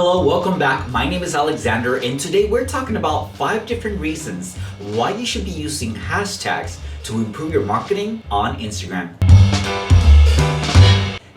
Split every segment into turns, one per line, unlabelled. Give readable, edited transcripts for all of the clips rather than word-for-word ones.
Hello, welcome back. My name is Alexander, and today we're talking about 5 different reasons why you should be using hashtags to improve your marketing on Instagram.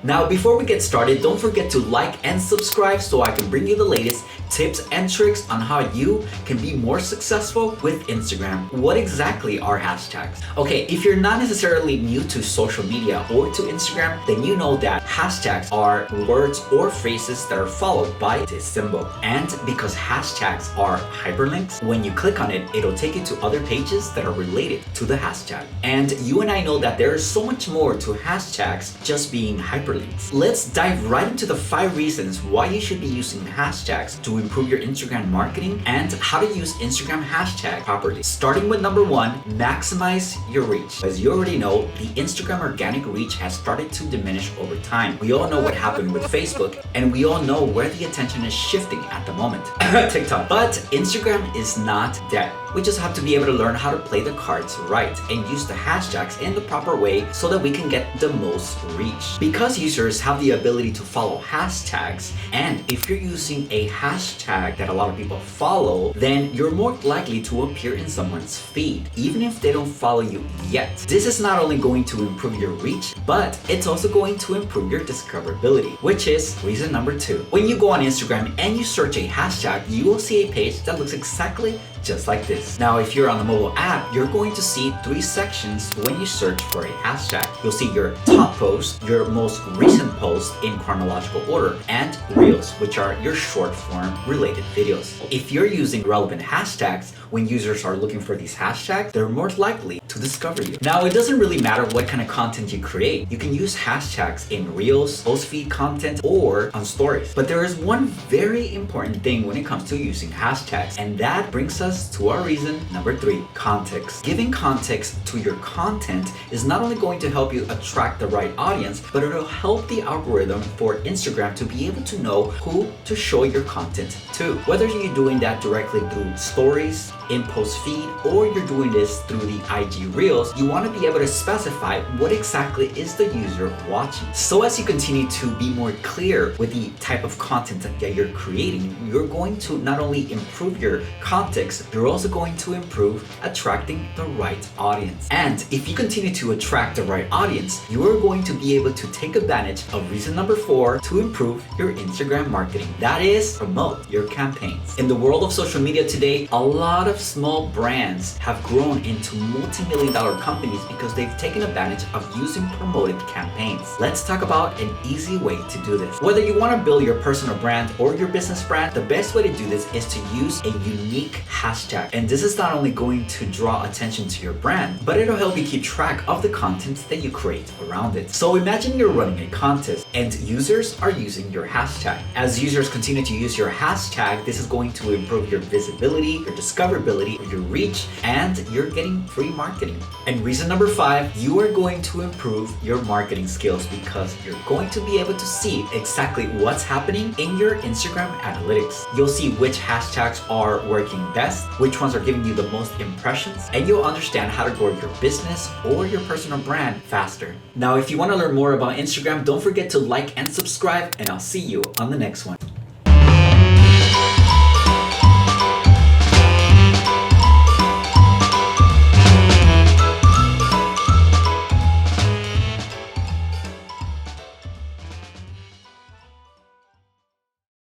Now, before we get started, don't forget to like and subscribe so I can bring you the latest tips and tricks on how you can be more successful with Instagram. What exactly are hashtags? Okay, if you're not necessarily new to social media or to Instagram, then you know that hashtags are words or phrases that are followed by this symbol. And because hashtags are hyperlinks, when you click on it, it'll take you to other pages that are related to the hashtag. And you and I know that there is so much more to hashtags just being hyperlinks. Let's dive right into the 5 reasons why you should be using hashtags to improve your Instagram marketing and how to use Instagram hashtag properly. Starting with number 1, maximize your reach. As you already know, the Instagram organic reach has started to diminish over time. We all know what happened with Facebook, and we all know where the attention is shifting at the moment. TikTok. But Instagram is not dead. We just have to be able to learn how to play the cards right and use the hashtags in the proper way so that we can get the most reach. Because users have the ability to follow hashtags, and if you're using a hashtag that a lot of people follow, then you're more likely to appear in someone's feed, even if they don't follow you yet. This is not only going to improve your reach, but it's also going to improve your discoverability, which is reason number 2. When you go on Instagram and you search a hashtag, you will see a page that looks exactly just like this. Now, if you're on the mobile app, you're going to see 3 sections when you search for a hashtag. You'll see your top post, your most recent post in chronological order, and Reels, which are your short form related videos. If you're using relevant hashtags, when users are looking for these hashtags, they're more likely to discover you. Now, it doesn't really matter what kind of content you create. You can use hashtags in Reels, post feed content, or on stories. But there is one very important thing when it comes to using hashtags, and that brings us to our reason number 3, context. Giving context to your content is not only going to help you attract the right audience, but it'll help the algorithm for Instagram to be able to know who to show your content to. Whether you're doing that directly through stories, in post feed, or you're doing this through the IG Reels, you want to be able to specify what exactly is the user watching. So as you continue to be more clear with the type of content that you're creating, you're going to not only improve your context, you're also going to improve attracting the right audience. And if you continue to attract the right audience, you are going to be able to take advantage of reason number 4 to improve your Instagram marketing. That is, promote your campaigns. In the world of social media today, a lot of small brands have grown into multi-million-dollar companies because they've taken advantage of using promoted campaigns. Let's talk about an easy way to do this. Whether you want to build your personal brand or your business brand, the best way to do this is to use a unique hashtag. And this is not only going to draw attention to your brand, but it'll help you keep track of the content that you create around it. So imagine you're running a contest and users are using your hashtag. As users continue to use your hashtag, this is going to improve your visibility, your discoverability, your reach, and you're getting free marketing. And reason number 5, you are going to improve your marketing skills because you're going to be able to see exactly what's happening in your Instagram analytics. You'll see which hashtags are working best, which ones are giving you the most impressions, and you'll understand how to grow your business or your personal brand faster. Now, if you want to learn more about Instagram, don't forget to like and subscribe, and I'll see you on the next one.